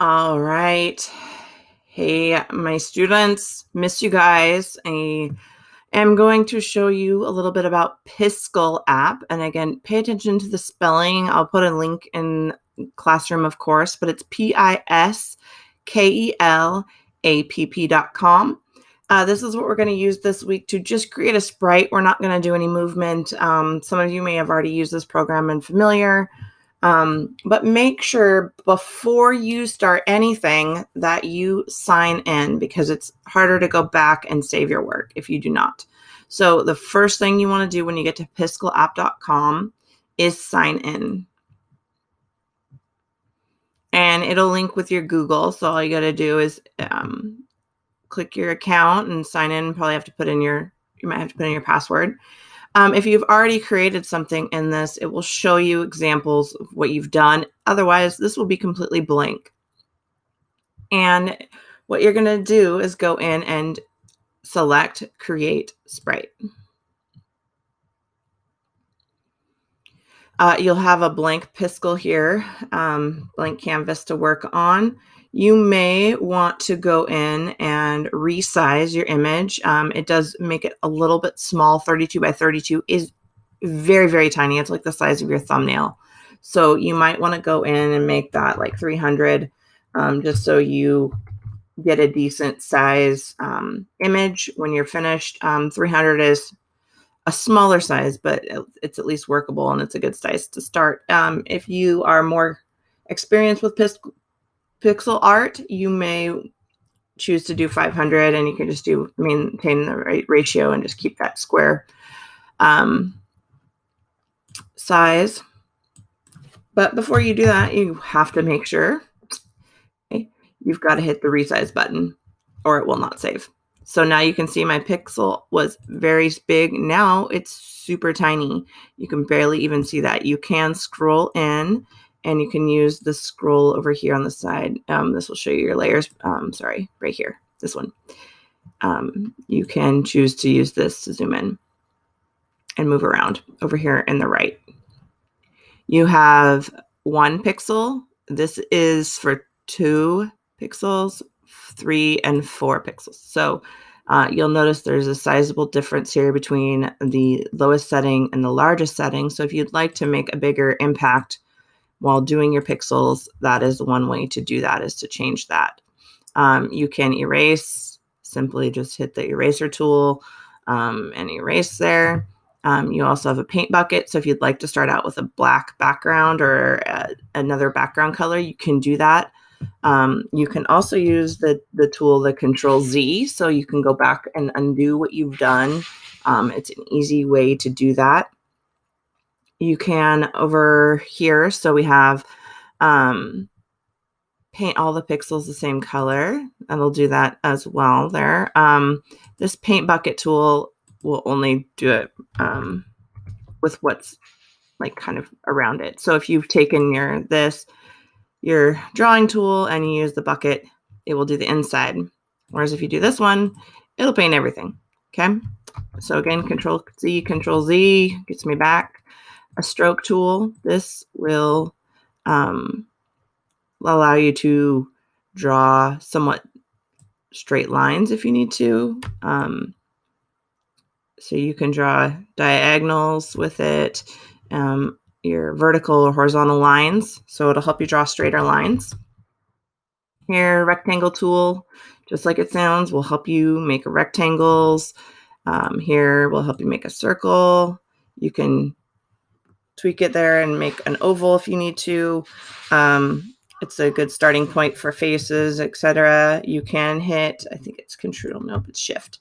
All right. Hey, my students, miss you guys. I am going to show you a little bit about PiskelApp. And again, pay attention to the spelling. I'll put a link in Classroom, of course, but it's PiskelApp.com. This is what we're going to use this week to just create a sprite. We're not going to do any movement. Some of you may have already used this program and familiar. But make sure before you start anything that you sign in, because it's harder to go back and save your work if you do not. So the first thing you want to do when you get to PiskelApp.com is sign in. And it'll link with your Google. So all you got to do is click your account and sign in. Probably have to put in you might have to put in your password. If you've already created something in this, it will show you examples of what you've done. Otherwise, this will be completely blank. And what you're going to do is go in and select Create Sprite. You'll have a blank Piskel here, blank canvas to work on. You may want to go in and resize your image. It does make it a little bit small. 32 by 32 is very, very tiny. It's like the size of your thumbnail. So you might want to go in and make that like 300, just so you get a decent size image when you're finished. 300 is a smaller size, but it's at least workable and it's a good size to start. If you are more experienced with pixel art, you may choose to do 500, and you can just maintain the right ratio and just keep that square size. But before you do that, you have to make sure you've got to hit the resize button or it will not save. So now you can see my pixel was very big. Now it's super tiny. You can barely even see that. You can scroll in and you can use the scroll over here on the side. This will show you your layers. Sorry, right here, this one. You can choose to use this to zoom in and move around over here in the right. You have 1 pixel. This is for 2 pixels, 3 and 4 pixels. So you'll notice there's a sizable difference here between the lowest setting and the largest setting. So if you'd like to make a bigger impact while doing your pixels, that is one way to do that, is to change that. You can erase, simply just hit the eraser tool and erase there. You also have a paint bucket. So if you'd like to start out with a black background or another background color, you can do that. You can also use the tool, the Control Z, so you can go back and undo what you've done. It's an easy way to do that. You can over here, so we have paint all the pixels the same color, and it'll do that as well there. This paint bucket tool will only do it with what's like kind of around it. So if you've taken your drawing tool and you use the bucket, it will do the inside. Whereas if you do this one, it'll paint everything. Okay. So again, Control Z gets me back. A stroke tool. This will allow you to draw somewhat straight lines if you need to. So you can draw diagonals with it, your vertical or horizontal lines. So it'll help you draw straighter lines. Here, rectangle tool, just like it sounds, will help you make rectangles. Here will help you make a circle. You can tweak it there and make an oval if you need to. It's a good starting point for faces, etc. You can hit, I think it's Control, nope, it's Shift.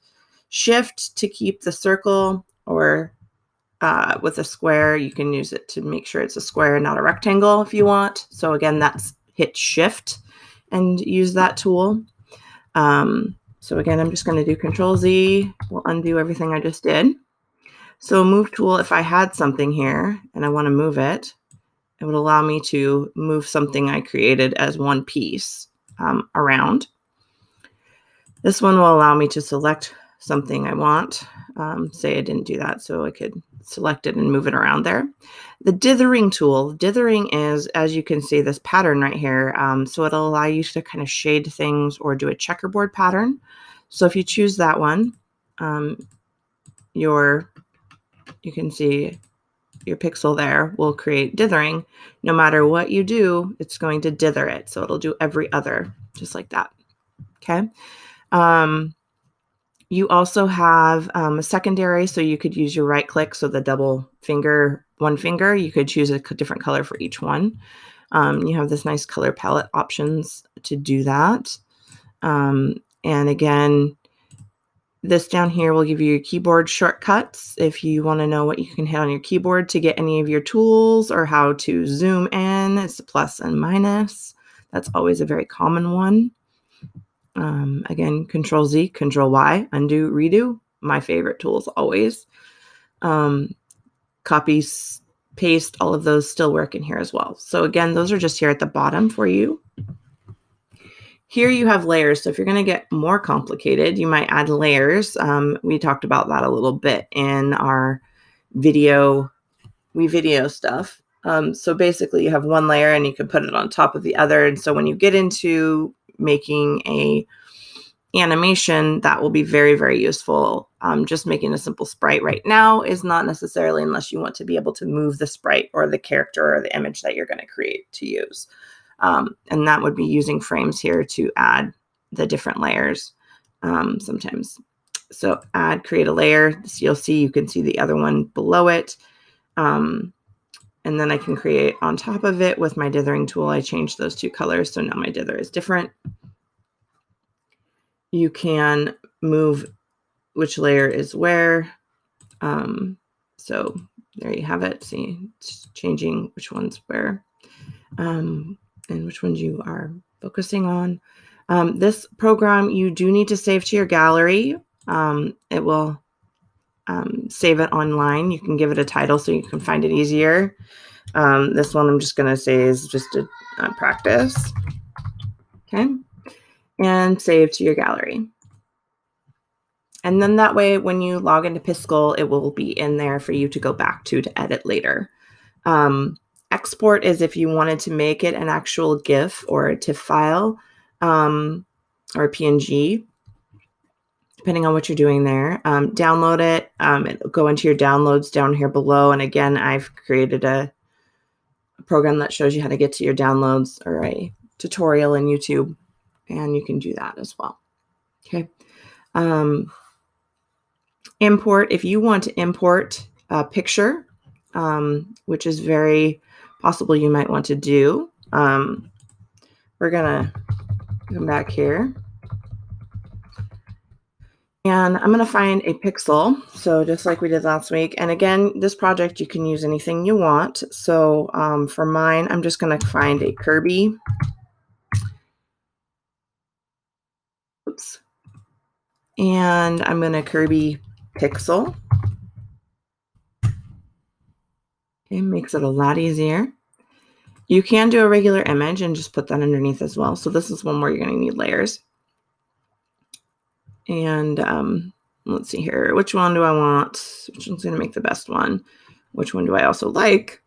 Shift to keep the circle, or with a square, you can use it to make sure it's a square, not a rectangle if you want. So again, that's hit Shift and use that tool. So again, I'm just going to do Control Z. We'll undo everything I just did. So move tool, if I had something here and I want to move it, it would allow me to move something I created as one piece around. This one will allow me to select something I want. Say I didn't do that, so I could select it and move it around there. The dithering tool, dithering is, as you can see, this pattern right here. So it'll allow you to kind of shade things or do a checkerboard pattern. So if you choose that one, you can see your pixel there will create dithering. No matter what you do, it's going to dither it. So it'll do every other, just like that. Okay. You also have a secondary, so you could use your right click. So the double finger, one finger, you could choose a different color for each one. You have this nice color palette options to do that. And again, this down here will give you your keyboard shortcuts if you want to know what you can hit on your keyboard to get any of your tools, or how to zoom in. It's the plus and minus. That's always a very common one. Again, Control Z, Control Y, undo, redo. My favorite tools always. Copy, paste, all of those still work in here as well. So again, those are just here at the bottom for you. Here you have layers. So if you're going to get more complicated, you might add layers. We talked about that a little bit in our video stuff. So basically you have one layer and you can put it on top of the other. And so when you get into making a animation, that will be very, very useful. Just making a simple sprite right now is not necessarily, unless you want to be able to move the sprite or the character or the image that you're going to create to use. And that would be using frames here to add the different layers sometimes. So add, create a layer. So you'll see, you can see the other one below it. And then I can create on top of it with my dithering tool. I changed those two colors, so now my dither is different. You can move which layer is where. So there you have it. See, it's changing which one's where. And which ones you are focusing on. This program, you do need to save to your gallery. It will save it online. You can give it a title so you can find it easier. This one I'm just going to say is just a practice. Okay. And save to your gallery. And then that way, when you log into Piskel, it will be in there for you to go back to edit later. Export is if you wanted to make it an actual GIF or a TIFF file, or a PNG, depending on what you're doing there. Download it. It'll go into your downloads down here below. And again, I've created a program that shows you how to get to your downloads, or a tutorial in YouTube, and you can do that as well. Okay. Import, if you want to import a picture, which is very possible you might want to do. We're gonna come back here, and I'm gonna find a pixel. So just like we did last week, and again, this project you can use anything you want. So for mine, I'm just gonna find a Kirby. Oops. And I'm gonna Kirby pixel. It makes it a lot easier. You can do a regular image and just put that underneath as well. So this is one where you're going to need layers. And let's see here. Which one do I want? Which one's going to make the best one? Which one do I also like?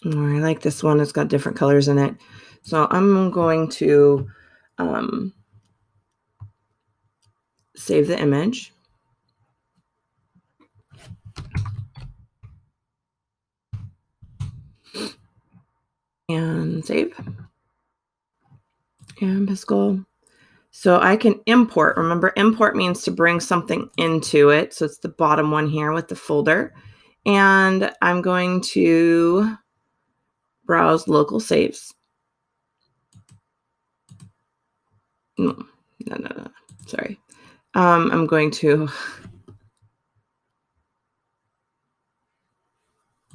I like this one. It's got different colors in it. So I'm going to save the image. And save. And Piskel. So I can import. Remember, import means to bring something into it. So it's the bottom one here with the folder. And I'm going to browse local saves. No. Sorry. I'm going to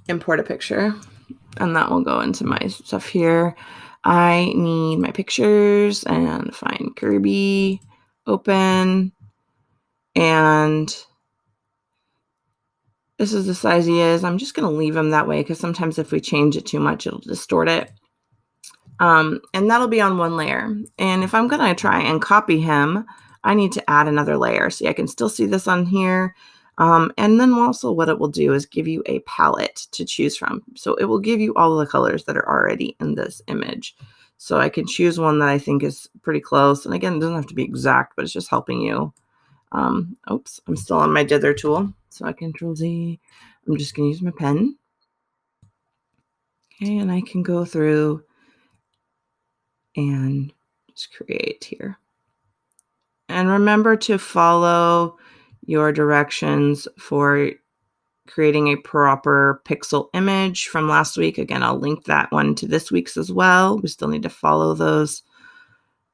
import a picture, and that will go into my stuff here. I need my pictures and find Kirby, open, and this is the size he is. I'm just going to leave him that way because sometimes if we change it too much, it'll distort it. And that'll be on one layer. And if I'm going to try and copy him, I need to add another layer. See, I can still see this on here. And then also what it will do is give you a palette to choose from. So it will give you all the colors that are already in this image. So I can choose one that I think is pretty close. And again, it doesn't have to be exact, but it's just helping you. Oops, I'm still on my dither tool. So I Control Z. I'm just going to use my pen. Okay, and I can go through and just create here. And remember to follow your directions for creating a proper pixel image from last week. Again, I'll link that one to this week's as well. We still need to follow those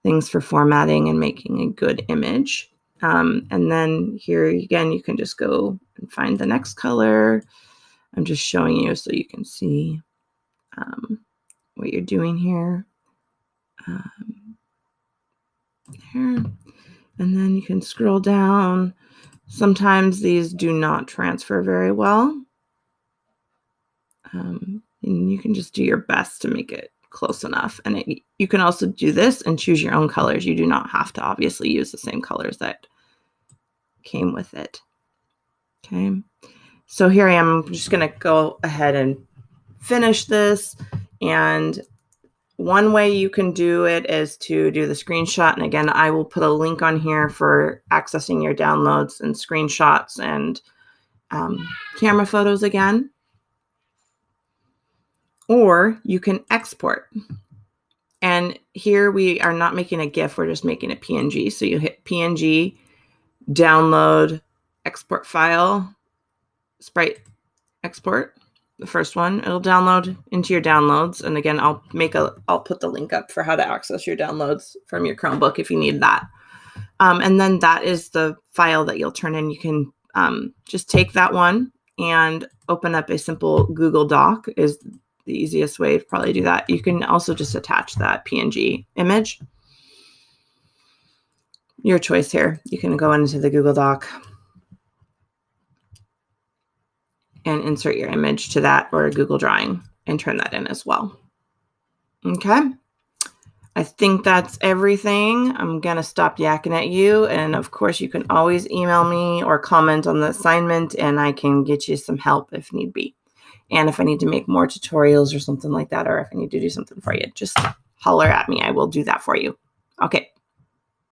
things for formatting and making a good image. And then here again, you can just go and find the next color. I'm just showing you so you can see what you're doing here. Here. And then you can scroll down. Sometimes these do not transfer very well. And you can just do your best to make it close enough. And you can also do this and choose your own colors. You do not have to obviously use the same colors that came with it. Okay. So here I am. I'm just going to go ahead and finish this. And one way you can do it is to do the screenshot. And again, I will put a link on here for accessing your downloads and screenshots and camera photos again. Or you can export. And here we are not making a GIF, we're just making a PNG. So you hit PNG, download, export file, Sprite export. The first one, it'll download into your downloads. And again, I'll put the link up for how to access your downloads from your Chromebook if you need that. And then that is the file that you'll turn in. You can just take that one and open up a simple Google Doc is the easiest way to probably do that. You can also just attach that PNG image. Your choice here. You can go into the Google Doc and insert your image to that or a Google Drawing and turn that in as well. Okay. I think that's everything. I'm going to stop yakking at you. And of course, you can always email me or comment on the assignment and I can get you some help if need be. And if I need to make more tutorials or something like that, or if I need to do something for you, just holler at me. I will do that for you. Okay.